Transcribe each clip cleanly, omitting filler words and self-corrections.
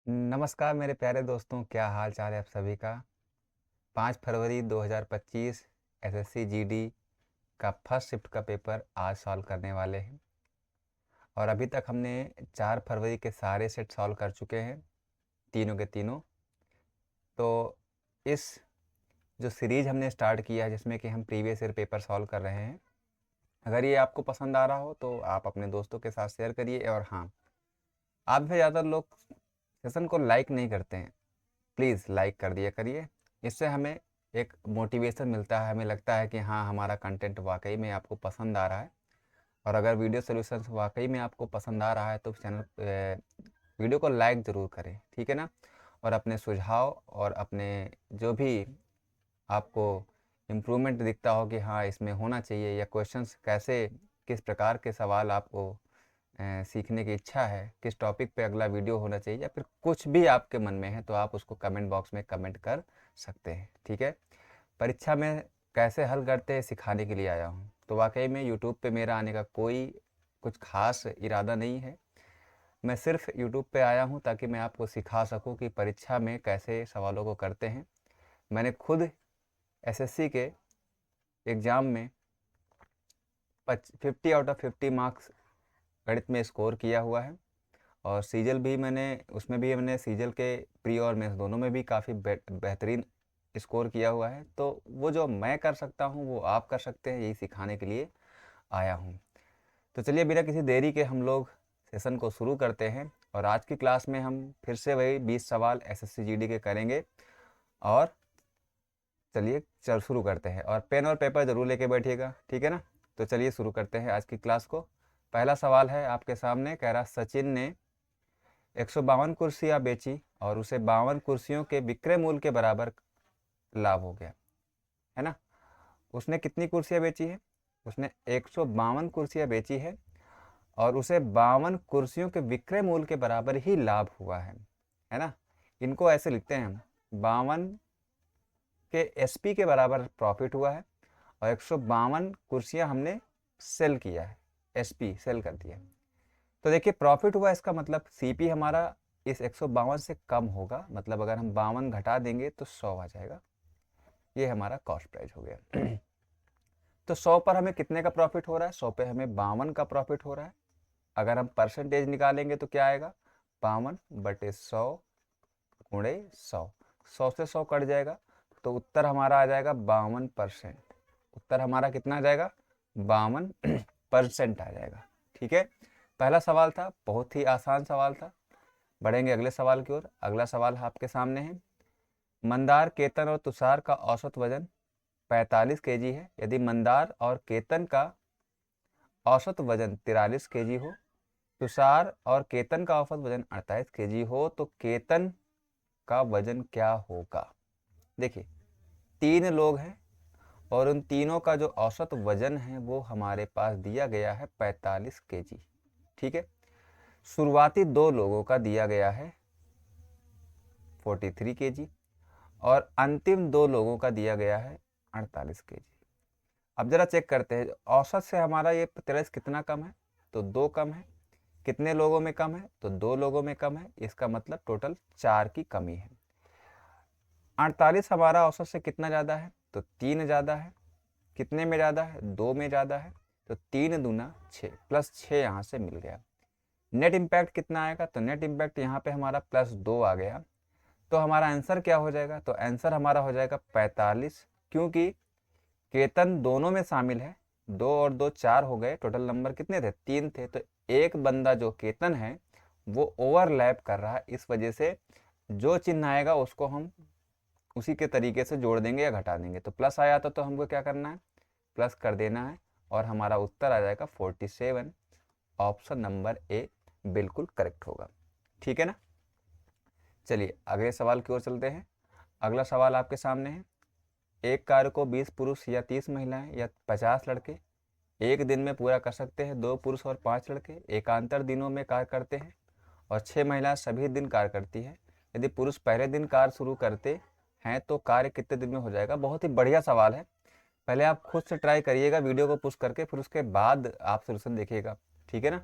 नमस्कार मेरे प्यारे दोस्तों, क्या हाल चाल है आप सभी का। 5 फरवरी 2025 एसएससी जीडी का फर्स्ट शिफ्ट का पेपर आज सॉल्व करने वाले हैं। और अभी तक हमने 4 फरवरी के सारे सेट सॉल्व कर चुके हैं, तीनों के तीनों। तो इस जो सीरीज़ हमने स्टार्ट किया है जिसमें कि हम प्रीवियस ईयर पेपर सॉल्व कर रहे हैं, अगर ये आपको पसंद आ रहा हो तो आप अपने दोस्तों के साथ शेयर करिए। और हाँ, आप में ज़्यादातर लोग सेशन को लाइक नहीं करते हैं, प्लीज़ लाइक कर दिया करिए। इससे हमें एक मोटिवेशन मिलता है, हमें लगता है कि हाँ, हमारा कंटेंट वाकई में आपको पसंद आ रहा है। और अगर वीडियो सॉल्यूशंस वाकई में आपको पसंद आ रहा है तो चैनल वीडियो को लाइक ज़रूर करें, ठीक है ना। और अपने सुझाव और अपने जो भी आपको इम्प्रूवमेंट दिखता हो कि हाँ इसमें होना चाहिए, या क्वेश्चंस कैसे, किस प्रकार के सवाल आपको सीखने की इच्छा है, किस टॉपिक पे अगला वीडियो होना चाहिए, या फिर कुछ भी आपके मन में है तो आप उसको कमेंट बॉक्स में कमेंट कर सकते हैं, ठीक है। परीक्षा में कैसे हल करते हैं सिखाने के लिए आया हूँ। तो वाकई में यूट्यूब पे मेरा आने का कोई कुछ खास इरादा नहीं है। मैं सिर्फ यूट्यूब पे आया हूँ ताकि मैं आपको सिखा सकूँ कि परीक्षा में कैसे सवालों को करते हैं। मैंने खुद एसएससी के एग्ज़ाम में 50 आउट ऑफ 50 मार्क्स गणित में स्कोर किया हुआ है। और सीजल भी मैंने सीजल के प्री और मेंस दोनों में भी काफ़ी बेहतरीन स्कोर किया हुआ है। तो वो जो मैं कर सकता हूँ वो आप कर सकते हैं, यही सिखाने के लिए आया हूँ। तो चलिए बिना किसी देरी के हम लोग सेशन को शुरू करते हैं। और आज की क्लास में हम फिर से वही 20 सवाल एसएससी जीडी के करेंगे। और चलिए शुरू करते हैं, और पेन और पेपर ज़रूर लेके बैठिएगा, ठीक है ना। तो चलिए शुरू करते हैं आज की क्लास को। पहला सवाल है आपके सामने, कह रहा सचिन ने 152 कुर्सियां बेची और उसे 52 कुर्सियों के विक्रय मूल्य के बराबर लाभ हो गया, है ना। उसने कितनी कुर्सियां बेची है? उसने 152 कुर्सियां बेची है और उसे 52 कुर्सियों के विक्रय मूल्य के बराबर ही लाभ हुआ है ना। इनको ऐसे लिखते हैं हम, 52 के एसपी के बराबर प्रॉफिट हुआ है और 152 कुर्सियां हमने सेल किया है, एसपी सेल कर दिया। तो देखिए प्रॉफिट हुआ, इसका मतलब सीपी हमारा इस 152 से कम होगा, मतलब अगर हम 52 घटा देंगे तो 100 आ जाएगा। ये हमारा कॉस्ट प्राइस हो गया। तो 100 पर हमें कितने का प्रॉफिट हो रहा है? 100 पे हमें 52 का प्रॉफिट हो रहा है। अगर हम परसेंटेज निकालेंगे तो क्या आएगा? 52/100 गुणे 100, 100 से 100 कट जाएगा तो उत्तर हमारा आ जाएगा 52%। उत्तर हमारा कितना आ जाएगा? 52% आ जाएगा, ठीक है। पहला सवाल था, बहुत ही आसान सवाल था। बढ़ेंगे अगले सवाल की ओर। अगला सवाल आपके सामने है, मंदार, केतन और तुषार का औसत वजन 45 केजी है। यदि मंदार और केतन का औसत वजन 43 केजी हो, तुषार और केतन का औसत वजन 48 केजी हो, तो केतन का वजन क्या होगा? देखिए 3 लोग हैं और उन तीनों का जो औसत वजन है वो हमारे पास दिया गया है 45 केजी, ठीक है। शुरुआती 2 लोगों का दिया गया है 43 केजी और अंतिम 2 लोगों का दिया गया है 48 केजी। अब जरा चेक करते हैं, औसत से हमारा ये 43 कितना कम है? तो 2 कम है। कितने लोगों में कम है? तो 2 लोगों में कम है। इसका मतलब टोटल 4 की कमी है। 48 हमारा औसत से कितना ज़्यादा है? तो 3 ज़्यादा है। कितने में ज़्यादा है? 2 में ज़्यादा है। तो 3 दूना 6, प्लस 6 यहाँ से मिल गया। नेट इम्पैक्ट कितना आएगा? तो नेट इम्पैक्ट यहाँ पे हमारा +2 आ गया। तो हमारा आंसर क्या हो जाएगा? तो आंसर हमारा हो जाएगा 45, क्योंकि केतन दोनों में शामिल है। 2 और 2 4 हो गए, टोटल नंबर कितने थे? 3 थे। तो एक बंदा जो केतन है वो ओवरलैप कर रहा है, इस वजह से जो चिन्ह आएगा उसको हम उसी के तरीके से जोड़ देंगे या घटा देंगे। तो प्लस आया था तो हमको क्या करना है? प्लस कर देना है और हमारा उत्तर आ जाएगा 47। ऑप्शन नंबर ए बिल्कुल करेक्ट होगा, ठीक है ना। चलिए अगले सवाल की ओर चलते हैं। अगला सवाल आपके सामने है, एक कार्य को 20 पुरुष या 30 महिलाएं या 50 लड़के एक दिन में पूरा कर सकते हैं। 2 पुरुष और 5 लड़के एकांतर दिनों में कार्य करते हैं और 6 महिलाएं सभी दिन कार्य करती है। यदि पुरुष पहले दिन कार्य शुरू करते हैं तो कार्य कितने दिन में हो जाएगा? बहुत ही बढ़िया सवाल है। पहले आप खुद से ट्राई करिएगा वीडियो को पुश करके, फिर उसके बाद आप सोल्यूशन देखिएगा, ठीक है ना।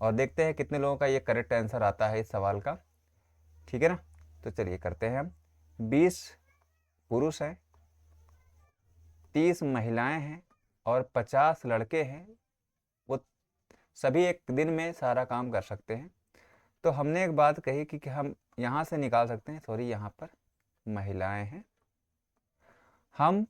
और देखते हैं कितने लोगों का ये करेक्ट आंसर आता है इस सवाल का। ठीक है ना। तो चलिए करते हैं हम। 20 पुरुष हैं, 30 महिलाएं हैं और 50 लड़के हैं। वो सभी एक दिन में सारा काम कर सकते हैं। तो हमने एक बात कही कि हम यहाँ से निकाल सकते हैं, सॉरी यहाँ पर महिलाएं हैं, हम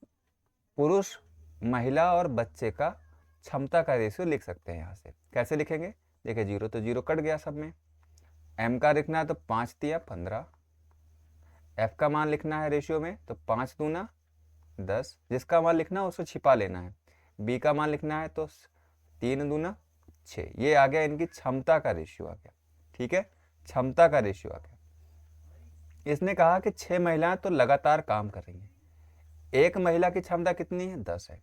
पुरुष, महिला और बच्चे का क्षमता का रेशियो लिख सकते हैं। यहाँ से कैसे लिखेंगे? देखिए 0 तो 0 कट गया सब में। m का लिखना है तो 5 तिया 15, f का मान लिखना है रेशियो में तो 5 दूना 10, जिसका मान लिखना है उसको छिपा लेना है। b का मान लिखना है तो 3 दूना 6। ये आ गया इनकी क्षमता का रेशियो आ गया। ठीक है, क्षमता का रेशियो आ गया। इसने कहा कि 6 महिलाएं तो लगातार काम कर रही हैं। एक महिला की क्षमता कितनी है? 10 है।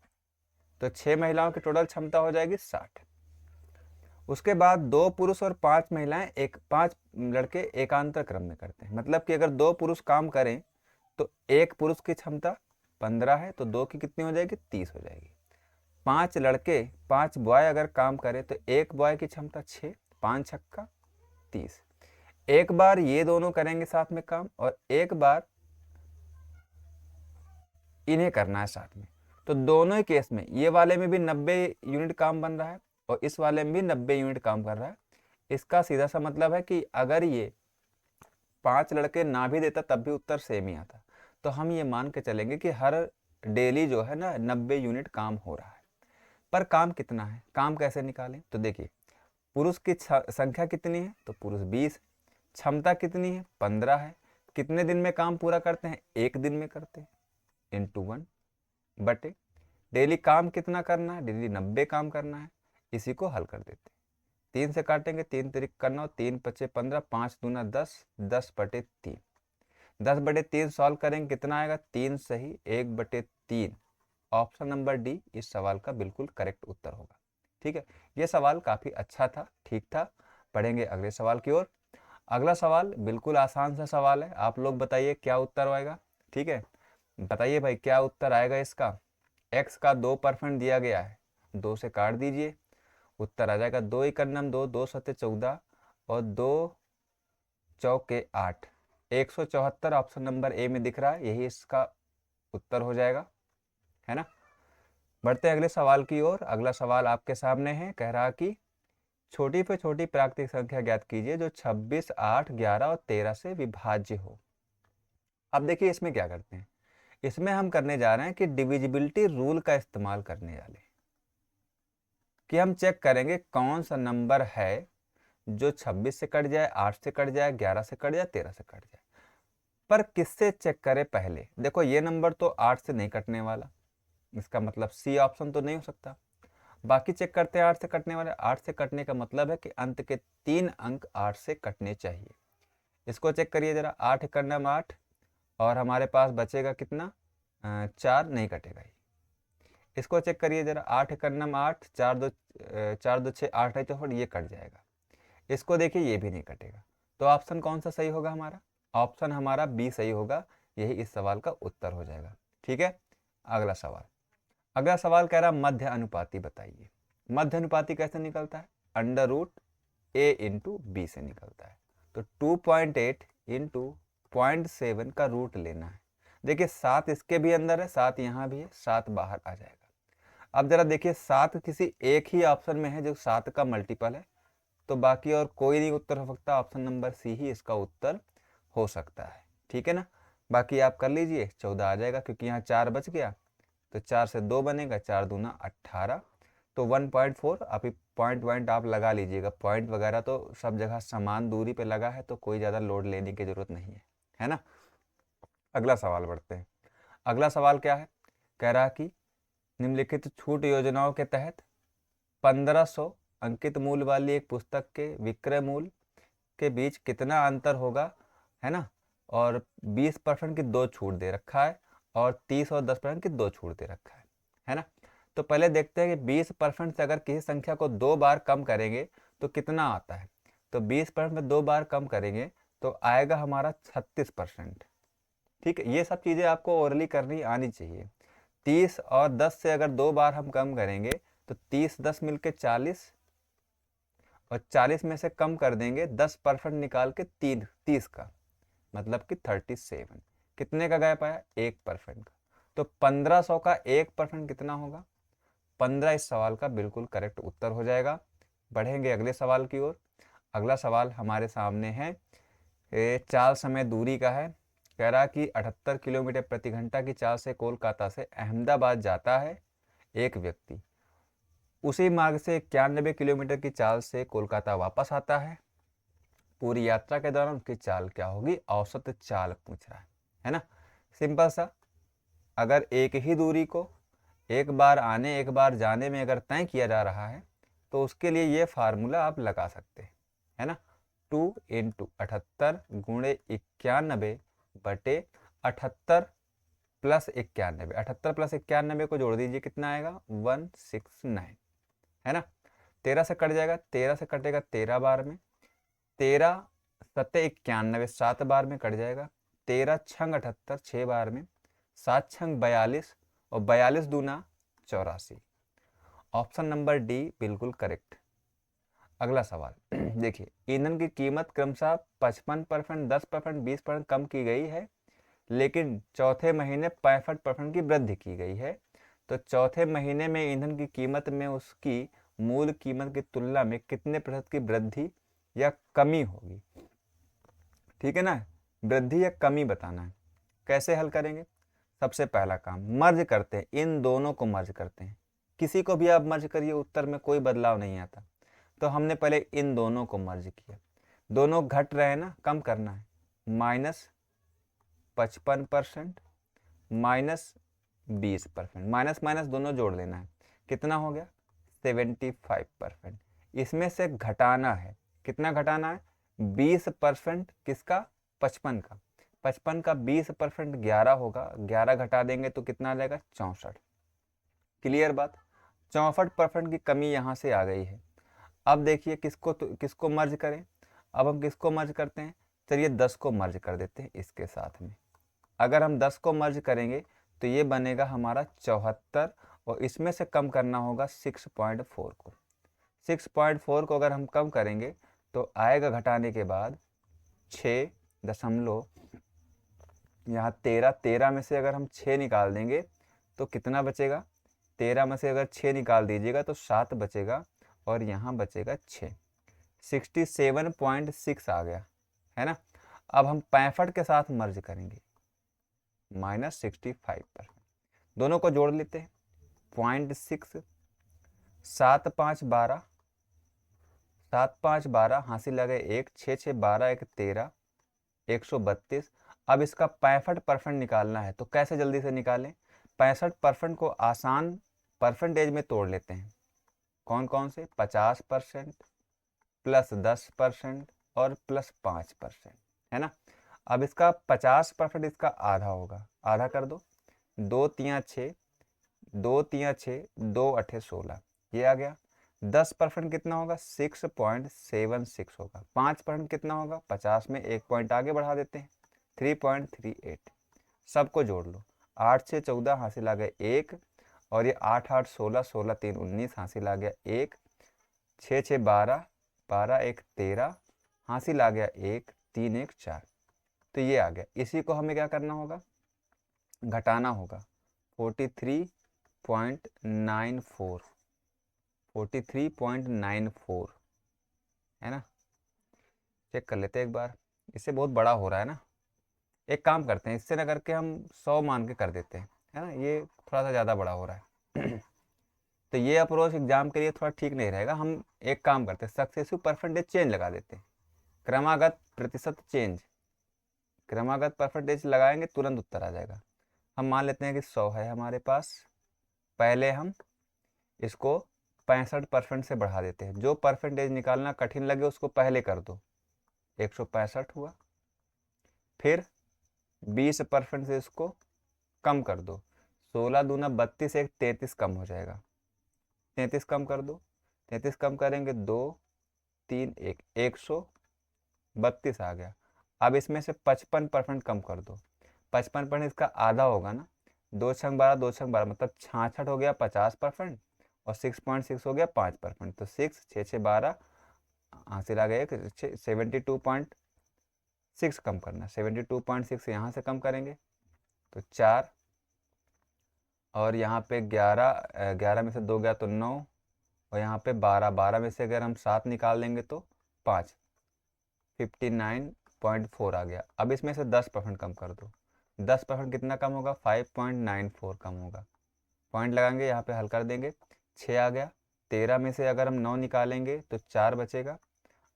तो 6 महिलाओं की टोटल क्षमता हो जाएगी 60। उसके बाद 2 पुरुष और 5 महिलाएं, 5 लड़के एकांतर क्रम में करते हैं। मतलब कि अगर 2 पुरुष काम करें तो एक पुरुष की क्षमता 15 है, तो 2 की कितनी हो जाएगी? 30 हो जाएगी। 5 लड़के, 5 बॉय अगर काम करें तो एक बॉय की क्षमता 6, 5 छक्का 30। एक बार ये दोनों करेंगे साथ में काम और एक बार इन्हें करना है साथ में। तो दोनों ही केस में, ये वाले में भी 90 यूनिट काम बन रहा है और इस वाले में भी 90 यूनिट काम कर रहा है। इसका सीधा सा मतलब है कि अगर ये 5 लड़के ना भी देता तब भी उत्तर सेम ही आता। तो हम ये मान के चलेंगे कि हर डेली जो है ना 90 यूनिट काम हो रहा है। पर काम कितना है? काम कैसे निकालें? तो देखिए, पुरुष की संख्या कितनी है? तो पुरुष 20। क्षमता कितनी है? 15 है। कितने दिन में काम पूरा करते हैं? एक दिन में करते हैं, इंटू 1 बटे डेली काम कितना करना है? डेली 90 काम करना है। इसी को हल कर देते हैं। 3 से काटेंगे, 3 तिरिक करना हो, 3 पचे 15, 5 दूना 10, 10 बटे 3। 10 बटे 3 सॉल्व करेंगे, कितना आएगा? 3 सही 1 बटे 3। ऑप्शन नंबर डी इस सवाल का बिल्कुल करेक्ट उत्तर होगा। ठीक है, ये सवाल काफ़ी अच्छा था, ठीक था। पढ़ेंगे अगले सवाल की ओर। अगला सवाल बिल्कुल आसान सा सवाल है। आप लोग बताइए क्या उत्तर आएगा। ठीक है, बताइए भाई क्या उत्तर आएगा इसका। x का 2% दिया गया है, 2 से काट दीजिए, उत्तर आ जाएगा 2 एकन्नम 2, 2 सत्ते 14 और 2 चौके 8, 174। ऑप्शन नंबर ए में दिख रहा है, यही इसका उत्तर हो जाएगा, है ना। बढ़ते हैं अगले सवाल की ओर। अगला सवाल आपके सामने है, कह रहा कि छोटी पे छोटी प्राकृतिक संख्या ज्ञात कीजिए जो 26, 8, 11 और 13 से विभाज्य हो। अब देखिए इसमें क्या करते हैं, इसमें हम करने जा रहे हैं कि डिविजिबिलिटी रूल का इस्तेमाल करने वाले, कि हम चेक करेंगे कौन सा नंबर है जो 26 से कट जाए, 8 से कट जाए, 11 से कट जाए, 13 से कट जाए। पर किससे चेक करें पहले? देखो ये नंबर तो 8 से नहीं कटने वाला, इसका मतलब सी ऑप्शन तो नहीं हो सकता। बाकी चेक करते हैं 8 से कटने वाले। 8 से कटने का मतलब है कि अंत के 3 अंक 8 से कटने चाहिए। इसको चेक करिए जरा, 8 एकन्नम 8 और हमारे पास बचेगा कितना? 4, नहीं कटेगा ये। इसको चेक करिए जरा, 8 एकन्नम 8, 4 2 6 8 है तो फिर ये कट जाएगा। इसको देखिए ये भी नहीं कटेगा। तो ऑप्शन कौन सा सही होगा हमारा? ऑप्शन हमारा बी सही होगा, यही इस सवाल का उत्तर हो जाएगा। ठीक है, अगला सवाल। अगला सवाल कह रहा मध्य अनुपाती बताइए। मध्य अनुपाती कैसे निकलता है? अंडर रूट ए इंटू बी से निकलता है। तो 2.8 इंटू 0.7 का रूट लेना है। देखिए 7 इसके भी अंदर है, 7 यहाँ भी है, 7 बाहर आ जाएगा। अब जरा देखिए 7 किसी एक ही ऑप्शन में है जो 7 का मल्टीपल है, तो बाकी और कोई नहीं उत्तर हो सकता। ऑप्शन नंबर सी ही इसका उत्तर हो सकता है। ठीक है ना, बाकी आप कर लीजिए, 14 आ जाएगा क्योंकि यहाँ 4 बच गया, तो 4 से 2 बनेगा, 4 दूना 18। तो 1.4। अभी पॉइंट आप लगा लीजिएगा, पॉइंट वगैरह तो सब जगह समान दूरी पे लगा है, तो कोई ज़्यादा लोड लेने की ज़रूरत नहीं है ना। अगला सवाल बढ़ते हैं। अगला सवाल क्या है? कह रहा कि निम्नलिखित छूट योजनाओं के तहत 1500 अंकित मूल्य वाली एक पुस्तक के विक्रय मूल्य के बीच कितना अंतर होगा, है ना। और 20% की 2 छूट दे रखा है और 30 और 10% की 2 छूट दे रखा है ना। तो पहले देखते हैं कि 20% से अगर किसी संख्या को 2 बार कम करेंगे तो कितना आता है। तो 20% में 2 बार कम करेंगे तो आएगा हमारा 36%। ठीक है, ये सब चीज़ें आपको ओरली करनी आनी चाहिए। 30 और 10 से अगर 2 बार हम कम करेंगे तो 30 10 मिलके 40 और 40 में से कम कर देंगे 10% निकाल के 30 का, मतलब कि 37। कितने का गैप आया? 1% का। तो 1500 का 1% कितना होगा? 15 इस सवाल का बिल्कुल करेक्ट उत्तर हो जाएगा। बढ़ेंगे अगले सवाल की ओर। अगला सवाल हमारे सामने है, चाल समय दूरी का है। कह रहा कि 78 किलोमीटर प्रति घंटा की चाल से कोलकाता से अहमदाबाद जाता है एक व्यक्ति। उसी मार्ग से 91 किलोमीटर की चाल से कोलकाता वापस आता है। पूरी यात्रा के दौरान उसकी चाल क्या होगी? औसत चाल पूछ रहा है ना। सिंपल सा, अगर एक ही दूरी को एक बार आने एक बार जाने में अगर तय किया जा रहा है तो उसके लिए ये फार्मूला आप लगा सकते हैं, है ना। 2 इंटू 78 गुणे 91 बटे 78 प्लस 91। 78 प्लस 91 को जोड़ दीजिए, कितना आएगा? 169, है ना। 13 से कट जाएगा, 13 से कटेगा 13 बार में, 13 सत्ते 91 7 बार में कट जाएगा, 13 छंग 78 6 बार में, 7 छंग 42 और 42 दूना 84। ऑप्शन नंबर डी बिल्कुल करेक्ट। अगला सवाल देखिए, ईंधन की कीमत क्रमशः 55%, 10%, 20% कम की गई है, लेकिन चौथे महीने 65% की वृद्धि की गई है। तो चौथे महीने में ईंधन की कीमत में उसकी मूल कीमत की तुलना में कितने प्रतिशत की वृद्धि या कमी होगी? ठीक है ना, वृद्धि या कमी बताना है। कैसे हल करेंगे? सबसे पहला काम, मर्ज करते हैं, इन दोनों को मर्ज करते हैं। किसी को भी आप मर्ज करिए, उत्तर में कोई बदलाव नहीं आता। तो हमने पहले इन दोनों को मर्ज किया, दोनों घट रहे हैं ना, कम करना है। -55% -20%, माइनस माइनस दोनों जोड़ लेना है। कितना हो गया? 75%। इसमें से घटाना है, कितना घटाना है? 20%। किसका? 55 का। 55 का 20% 11 होगा, 11 घटा देंगे तो कितना आ जाएगा? 64। क्लियर बात? 64% की कमी यहाँ से आ गई है। अब देखिए किसको मर्ज करें। अब हम किसको मर्ज करते हैं? चलिए 10 को मर्ज कर देते हैं इसके साथ में। अगर हम 10 को मर्ज करेंगे तो ये बनेगा हमारा 74, और इसमें से कम करना होगा 6.4 को। 6.4 को अगर हम कम करेंगे तो आएगा घटाने के बाद 6 दशमलव, यहाँ 13 में से अगर हम 6 निकाल देंगे तो कितना बचेगा? 13 में से अगर 6 निकाल दीजिएगा तो 7 बचेगा, और यहाँ बचेगा 6। 67.6 आ गया, है ना। अब हम 65 के साथ मर्ज करेंगे, -65%। दोनों को जोड़ लेते हैं, 0.6, 7 5 12, 7 5 12, हासिल आ गए 1, 6 6 12, 1 13, 132। अब इसका 65% निकालना है, तो कैसे जल्दी से निकालें? 65% को आसान परसेंटेज में तोड़ लेते हैं। कौन कौन से? 50% प्लस 10% और प्लस 5%, है ना। अब इसका 50% इसका आधा होगा, आधा कर दो, 2 3 6, 2 3 6, 2 8 16, ये आ गया। 10% कितना होगा? 6.76 होगा। 5% कितना होगा? 50 में 1 पॉइंट आगे बढ़ा देते हैं, 3.38। सबको जोड़ लो, 8 6 14, हासिल आ गया 1, और ये 8 8 16, 16 3 19, हासिल आ गया 1, 6 6 12, 12 1 13, हासिल आ गया 1, 3 1 4। तो ये आ गया। इसी को हमें क्या करना होगा? घटाना होगा, 43.94, 43.94, है ना। चेक कर लेते हैं एक बार, इससे बहुत बड़ा हो रहा है ना। एक काम करते हैं, इससे ना करके हम 100 मान के कर देते हैं, है ना, ये थोड़ा सा ज़्यादा बड़ा हो रहा है। तो ये अप्रोच एग्जाम के लिए थोड़ा ठीक नहीं रहेगा। हम एक काम करते हैं, सक्सेसिव परसेंटेज चेंज लगा देते हैं, क्रमागत प्रतिशत चेंज। क्रमागत परसेंटेज लगाएंगे तुरंत उत्तर आ जाएगा। हम मान लेते हैं कि 100 है हमारे पास, पहले हम इसको 65% से बढ़ा देते हैं। जो परसेंटेज निकालना कठिन लगे उसको पहले कर दो, 165 हुआ। फिर 20% से इसको कम कर दो, 16 दूना 32, 1 33 कम हो जाएगा, 33 कम कर दो, 33 कम करेंगे 2 3 1, 132 आ गया। अब इसमें से 55% कम कर दो, 55% इसका आधा होगा ना, 2 छंग 12, 2 छंग 12 मतलब 66 हो गया 50%, और 6.6 हो गया 5%। तो 6 6 6 12, हासिल आ गया 72.6 6 कम करना, 72.6 यहाँ से कम करेंगे तो 4, और यहाँ पे 11 में से 2 गया तो 9, और यहाँ पे 12 में से अगर हम 7 निकाल देंगे तो 5, 59.4 आ गया। अब इसमें से 10% कम कर दो, 10% कितना कम होगा, 5.94 कम होगा। पॉइंट लगाएंगे, यहाँ पे हल कर देंगे, 6 आ गया। 13 में से अगर हम 9 निकालेंगे तो 4 बचेगा,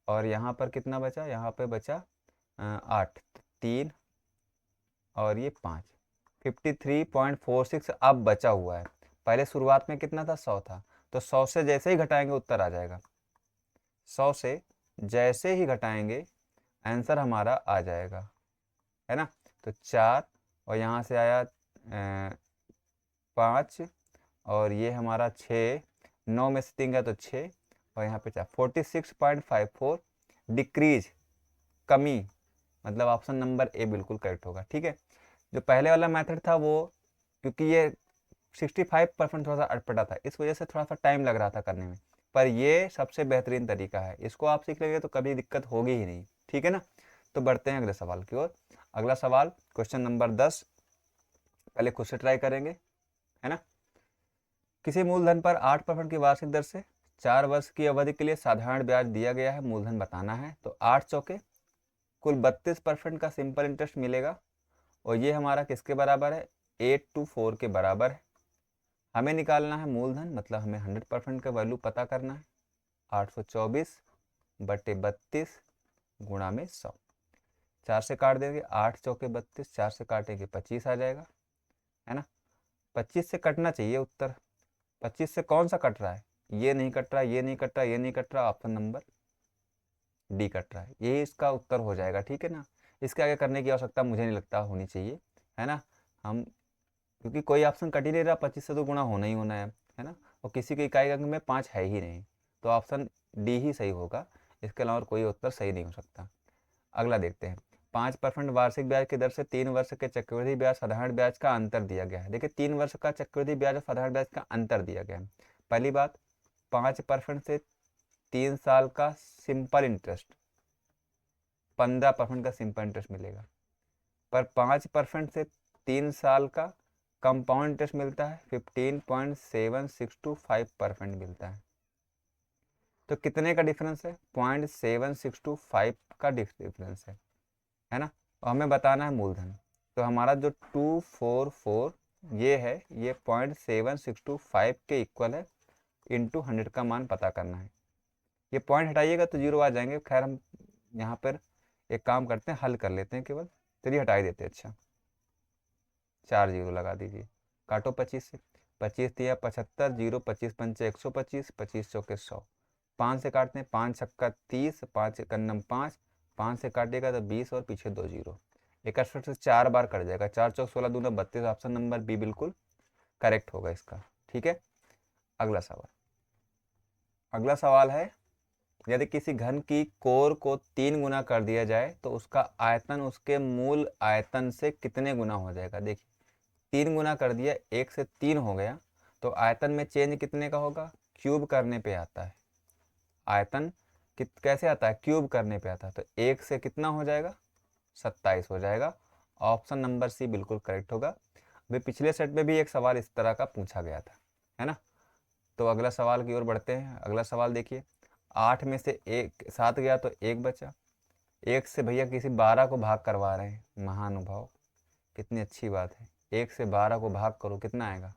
और यहाँ पर कितना बचा, यहाँ पे बचा 8, 3 और ये 5, 53.46 अब बचा हुआ है। पहले शुरुआत में कितना था, 100 था, तो 100 से जैसे ही घटाएंगे उत्तर आ जाएगा। 100 से जैसे ही घटाएंगे आंसर हमारा आ जाएगा, है ना। तो 4, और यहाँ से आया 5, और ये हमारा 6, 9 में से 3 गया तो 6, और यहाँ पे 4, 46.54 डिक्रीज, कमी, मतलब ऑप्शन नंबर ए बिल्कुल करेक्ट होगा। ठीक है, जो पहले वाला मेथड था वो, क्योंकि ये 65% थोड़ा सा अटपटा था, इस वजह से थोड़ा सा टाइम लग रहा था करने में, पर ये सबसे बेहतरीन तरीका है, इसको आप सीख लेंगे तो कभी दिक्कत होगी ही नहीं। ठीक है ना, तो बढ़ते हैं अगले सवाल की ओर। अगला सवाल क्वेश्चन नंबर 10, पहले खुद से ट्राई करेंगे, है ना। किसी मूलधन पर 8% की वार्षिक दर से 4 वर्ष की अवधि के लिए साधारण ब्याज दिया गया है, मूलधन बताना है, तो 8 चौके कुल 32% का सिंपल इंटरेस्ट मिलेगा, और ये हमारा किसके बराबर है, 8 to 4 के बराबर है। हमें निकालना है मूलधन, मतलब हमें 100% का वैल्यू पता करना है, 824/32 गुणा में 100, 4 से काट देंगे, 8 चौके 32, 4 से काटेंगे 25 आ जाएगा, है ना। 25 से कटना चाहिए उत्तर, 25 से कौन सा कट रहा है, ये नहीं कट रहा, ये नहीं कट रहा, ये नहीं कट रहा, ऑप्शन नंबर डी कट रहा है, ये इसका उत्तर हो जाएगा। ठीक है ना, इसके आगे करने की आवश्यकता मुझे नहीं लगता होनी चाहिए, है ना। हम, क्योंकि कोई ऑप्शन कट ही नहीं रहा, 25 से तो गुणा होना ही होना है ना, और किसी के इकाई अंक में 5 है ही नहीं, तो ऑप्शन डी ही सही होगा, इसके अलावा कोई उत्तर सही नहीं हो सकता। अगला देखते हैं, 5% वार्षिक ब्याज की दर से 3 वर्ष के चक्रवृद्धि ब्याज साधारण ब्याज का अंतर दिया गया है। देखिए 3 वर्ष का चक्रवृद्धि ब्याज और साधारण ब्याज का अंतर दिया गया है। पहली बात, 5% से 3 साल का सिंपल इंटरेस्ट, 15% का सिंपल इंटरेस्ट मिलेगा, पर 5% से 3 साल का कंपाउंड इंटरेस्ट मिलता है, 15.762 मिलता है। तो कितने का डिफरेंस है, 0.762 का डिफरेंस है ना, और हमें बताना है मूलधन, तो हमारा जो 244 ये है, ये 0.762 के इक्वल है, इंटू 100 का मान पता करना है। ये पॉइंट हटाइएगा तो 0 आ जाएंगे, खैर हम यहाँ पर एक काम करते हैं, हल कर लेते हैं केवल, चलिए हटाई देते हैं। अच्छा, 4 0 लगा दीजिए, काटो 25 से, 25 दिया 75, 0 25 पंचे 125, 25 चौके 100, 5 से काटते हैं, 5 छक्का 30, 5 कन्नम 5, 5 से काटिएगा तो 20 और पीछे 2 0, 61 से 4 बार कट जाएगा, 4 चौक 16 दूना 32, ऑप्शन नंबर बी बिल्कुल करेक्ट होगा इसका। ठीक है, अगला सवाल, अगला सवाल है, यदि किसी घन की कोर को 3 गुना कर दिया जाए तो उसका आयतन उसके मूल आयतन से कितने गुना हो जाएगा। देखिए 3 गुना कर दिया, 1 से 3 हो गया, तो आयतन में चेंज कितने का होगा, क्यूब करने पे आता है, आयतन कैसे आता है, क्यूब करने पे आता है, तो 1 से कितना हो जाएगा, 27 हो जाएगा, ऑप्शन नंबर सी बिल्कुल करेक्ट होगा। अभी पिछले सेट में भी एक सवाल इस तरह का पूछा गया था, है ना। तो अगला सवाल की ओर बढ़ते हैं। अगला सवाल देखिए, 8 में से 7 गया तो 1 बचा, 1 से भैया किसी 12 को भाग करवा रहे हैं, महानुभाव, कितनी अच्छी बात है, 1 से 12 को भाग करो, कितना आएगा,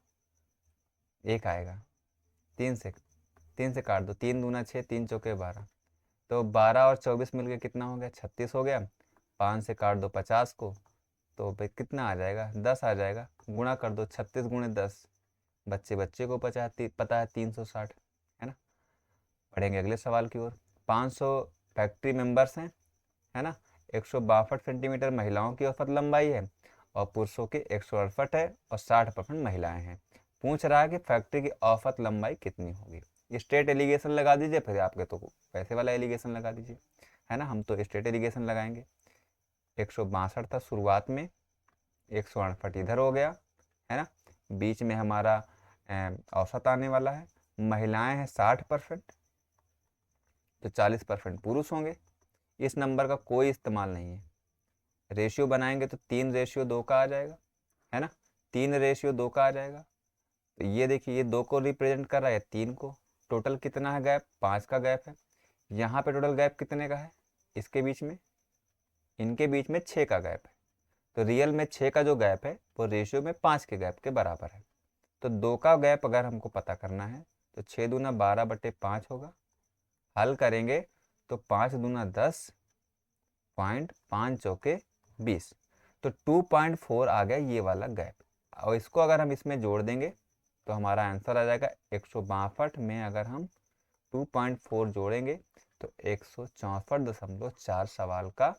1 आएगा, 3 से काट दो, 3 दूना 6, 3 चौके 12, तो 12 और 24 मिलके कितना हो गया, 36 हो गया, 5 से काट दो 50 को, तो भाई कितना आ जाएगा, 10 आ जाएगा, गुणा कर दो, 36 गुणे 10, बच्चे बच्चे को पता है 360, है ना। पढ़ेंगे अगले सवाल की ओर, 500 फैक्ट्री मेंबर्स हैं, है ना, 162 सेंटीमीटर महिलाओं की औसत लंबाई है और पुरुषों की 168 है, और 60% महिलाएं हैं। पूछ रहा है कि फैक्ट्री की औसत लंबाई कितनी होगी। स्टेट एलिगेशन लगा दीजिए, फिर आपके तो पैसे वाला एलिगेशन लगा दीजिए, है ना, हम तो स्टेट एलिगेशन लगाएंगे। 162 था शुरुआत में, 168 इधर हो गया, है ना, बीच में हमारा औसत आने वाला है, महिलाएं हैं 60%, तो 40% पुरुष होंगे, इस नंबर का कोई इस्तेमाल नहीं है, रेशियो बनाएंगे तो 3:2 का आ जाएगा, है ना, 3:2 का आ जाएगा। तो ये देखिए, ये 2 को रिप्रेजेंट कर रहा है, 3 को। टोटल कितना है गैप, 5 का गैप है। यहाँ पे टोटल गैप कितने का है, इसके बीच में, इनके बीच में 6 का गैप है। तो रियल में 6 का जो गैप है वो रेशियो में 5 के गैप के बराबर है। तो 2 का गैप अगर हमको पता करना है तो 6×2 = 12/5 होगा। हल करेंगे तो 5×10, 5×5 = 20। तो 2.4 आ गया ये वाला गैप। और इसको अगर हम इसमें जोड़ देंगे तो हमारा आंसर आ जाएगा 162 में। अगर हम 2.4 जोड़ेंगे तो 164.4 सवाल का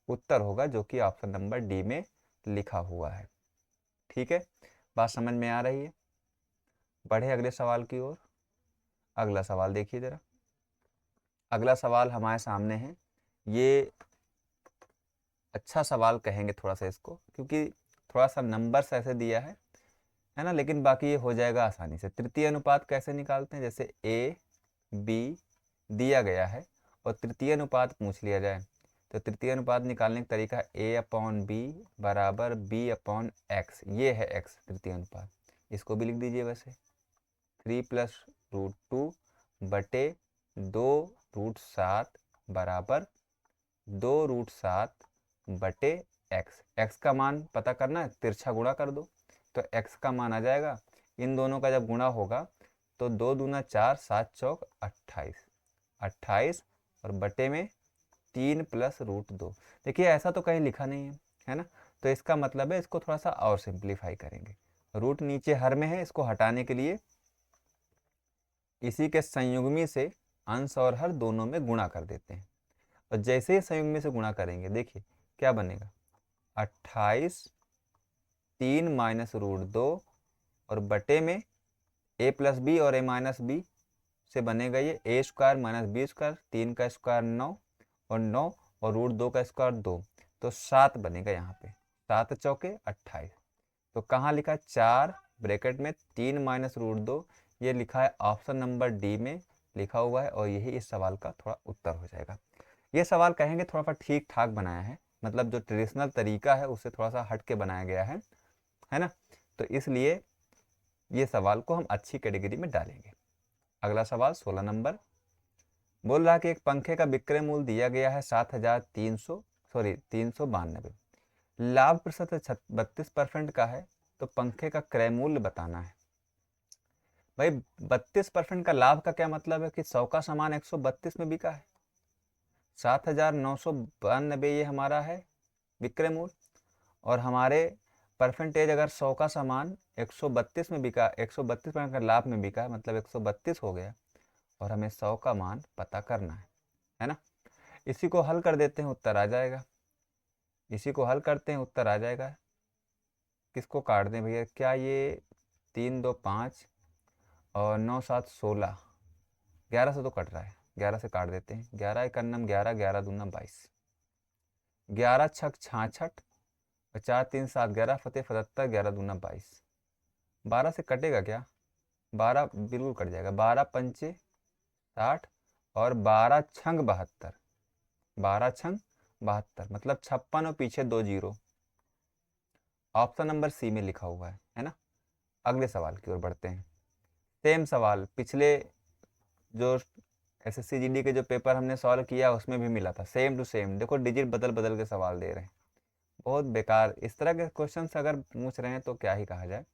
उत्तर होगा, जो कि ऑप्शन नंबर डी में लिखा हुआ है। ठीक है, बात समझ में आ रही है? बढ़े अगले सवाल की ओर। अगला सवाल देखिए जरा। अगला सवाल हमारे सामने है। ये अच्छा सवाल कहेंगे थोड़ा सा इसको, क्योंकि थोड़ा सा नंबर्स ऐसे दिया है ना, लेकिन बाकी ये हो जाएगा आसानी से। तृतीय अनुपात कैसे निकालते हैं, जैसे ए बी दिया गया है और तृतीय अनुपात पूछ लिया जाए, तो तृतीय अनुपात निकालने का तरीका A/B बराबर B/X। ये है x तृतीय अनुपात, इसको भी लिख दीजिए वैसे। 3+√2 बटे 2√7 बराबर 2√7 बटे x। x का मान पता करना है, तिरछा गुणा कर दो तो x का मान आ जाएगा। इन दोनों का जब गुणा होगा तो 2×2 = 4, 7×4 = 28, 28 और बटे में 3+√2। देखिए ऐसा तो कहीं लिखा नहीं है ना, तो इसका मतलब है इसको थोड़ा सा और सिंप्लीफाई करेंगे। रूट नीचे हर में है, इसको हटाने के लिए इसी के संयुग्मी से अंश और हर दोनों में गुणा कर देते हैं। और जैसे ही संयुग्मी से गुणा करेंगे, देखिए क्या बनेगा, 28 3-√2 और बटे में a+b और a-b से बनेगा ये a² - b², 3 का स्क्वायर 9 और 9 और √2 का स्क्वायर 2, तो 7 बनेगा यहाँ पे। 7×4 = 28। तो कहाँ लिखा है, 4 ब्रैकेट में 3-√2, ये लिखा है ऑप्शन नंबर डी में लिखा हुआ है, और यही इस सवाल का थोड़ा उत्तर हो जाएगा। ये सवाल कहेंगे थोड़ा सा ठीक ठाक बनाया है, मतलब जो ट्रेडिशनल तरीका है उससे थोड़ा सा हट के बनाया गया है ना, तो इसलिए ये सवाल को हम अच्छी कैटेगरी में डालेंगे। अगला सवाल 16 नंबर बोल रहा है कि एक पंखे का विक्रय मूल्य दिया गया है 392। लाभ प्रतिशत 32% का है, तो पंखे का क्रय मूल्य बताना है। भाई 32% का लाभ का क्या मतलब है कि 100 का सामान 132 में बिका है, 7,992 ये हमारा है विक्रय मूल्य, और हमारे परसेंटेज अगर 100 का सामान 132 में बिका, 132% का लाभ में बिका, मतलब 132 हो गया, और हमें 100 का मान पता करना है ना। इसी को हल कर देते हैं, उत्तर आ जाएगा। इसी को हल करते हैं, उत्तर आ जाएगा। किसको काट दें भैया, क्या ये 3 2 5 और 9 7 16, 11 से तो कट रहा है, 11 से काट देते हैं। 11 1 11, 11 दूना 22, 11 छक 66 और 4 3 7 11 फतेह 77, 11 दूना 22। 12 से कटेगा क्या, 12 बिल्कुल कट जाएगा। 12 पंचे 60 और 12 छंग 72, 12 छंग 72 मतलब 56 और पीछे 2 जीरो। ऑप्शन नंबर सी में लिखा हुआ है ना। अगले सवाल की ओर बढ़ते हैं। सेम सवाल पिछले जो एसएससी जीडी के जो पेपर हमने सॉल्व किया उसमें भी मिला था, सेम टू सेम। देखो डिजिट बदल बदल के सवाल दे रहे हैं, बहुत बेकार। इस तरह के क्वेश्चन अगर पूछ रहे हैं तो क्या ही कहा जाए।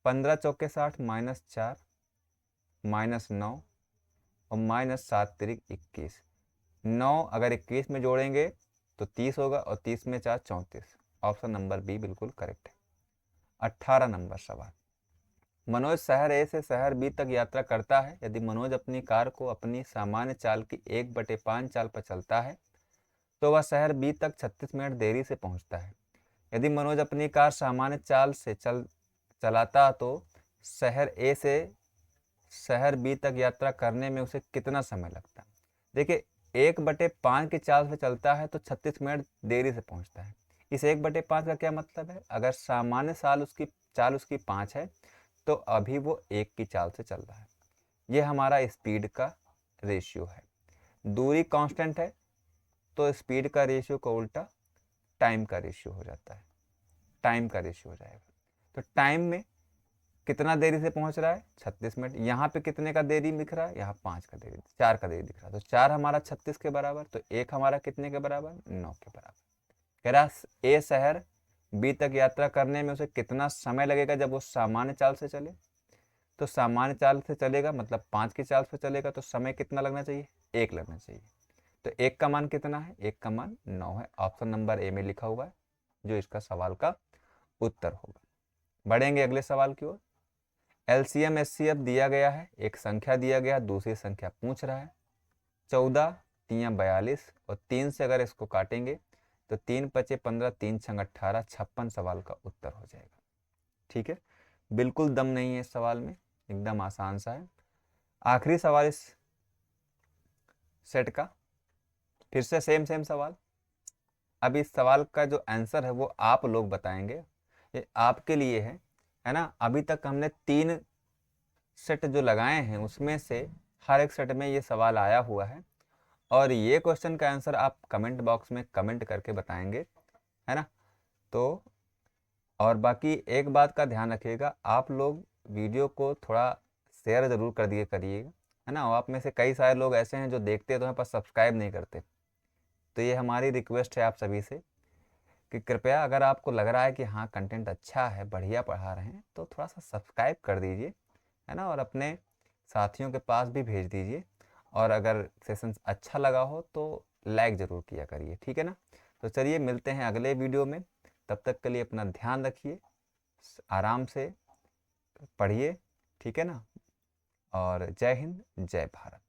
15 चौके 60 -4 -9 और -7 तिरिक 21। 9 अगर 21 में जोड़ेंगे तो 30 होगा, और 30 में 4 34। ऑप्शन नंबर बी बिल्कुल करेक्ट है। 18 नंबर सवाल। मनोज शहर ए से शहर बी तक यात्रा करता है। यदि मनोज अपनी कार को अपनी सामान्य चाल की 1/5 चाल पर चलता है तो वह शहर बी तक 36 मिनट देरी से पहुंचता है। यदि मनोज अपनी कार सामान्य चाल से चलाता तो शहर ए से शहर बी तक यात्रा करने में उसे कितना समय लगता है। देखिए 1/5 की चाल से चलता है तो 36 मिनट देरी से पहुंचता है। इस 1/5 का क्या मतलब है, अगर सामान्य चाल उसकी 5 है तो अभी वो 1 की चाल से चल रहा है। ये हमारा स्पीड का रेशियो है। दूरी कांस्टेंट है तो स्पीड का रेशियो का उल्टा टाइम का रेशियो हो जाता है, टाइम का रेशियो हो जाएगा। तो टाइम में कितना देरी से पहुंच रहा है, 36 मिनट। यहाँ पे कितने का देरी दिख रहा है, यहाँ 5 का देरी, 4 का देरी दिख रहा है। तो 4 हमारा 36 के बराबर, तो 1 हमारा कितने के बराबर, 9 के बराबर। कह रहा ए शहर बी तक यात्रा करने में उसे कितना समय लगेगा जब वो सामान्य चाल से चले। तो सामान्य चाल से चलेगा मतलब 5 की चाल से चलेगा, तो समय कितना लगना चाहिए, 1 लगना चाहिए। तो 1 का मान कितना है, 1 का मान 9 है। ऑप्शन नंबर ए में लिखा हुआ है जो इसका सवाल का उत्तर होगा। बढ़ेंगे अगले सवाल की ओर। एलसीएम एचसीएफ दिया गया है, एक संख्या दिया गया, दूसरी संख्या पूछ रहा है। 14 3 42 और 3 से अगर इसको काटेंगे तो 3 पचे 15, 3 छंग 18, 56 सवाल का उत्तर हो जाएगा। ठीक है, बिल्कुल दम नहीं है इस सवाल में, एकदम आसान सा है। आखिरी सवाल इस सेट का, फिर से सेम सवाल। अब इस सवाल का जो आंसर है वो आप लोग बताएंगे, ये आपके लिए है ना। अभी तक हमने 3 सेट जो लगाए हैं उसमें से हर एक सेट में ये सवाल आया हुआ है, और ये क्वेश्चन का आंसर आप कमेंट बॉक्स में कमेंट करके बताएंगे, है ना। तो और बाकी एक बात का ध्यान रखिएगा, आप लोग वीडियो को थोड़ा शेयर ज़रूर कर दिए करिएगा, है ना। और आप में से कई सारे लोग ऐसे हैं जो देखते तो हैं पर सब्सक्राइब नहीं करते। तो ये हमारी रिक्वेस्ट है आप सभी से कि कृपया अगर आपको लग रहा है कि हाँ कंटेंट अच्छा है, बढ़िया पढ़ा रहे हैं, तो थोड़ा सा सब्सक्राइब कर दीजिए, है ना। और अपने साथियों के पास भी भेज दीजिए, और अगर सेशन अच्छा लगा हो तो लाइक ज़रूर किया करिए, ठीक है ना। तो चलिए मिलते हैं अगले वीडियो में, तब तक के लिए अपना ध्यान रखिए, आराम से पढ़िए, ठीक है ना। और जय हिंद, जय भारत।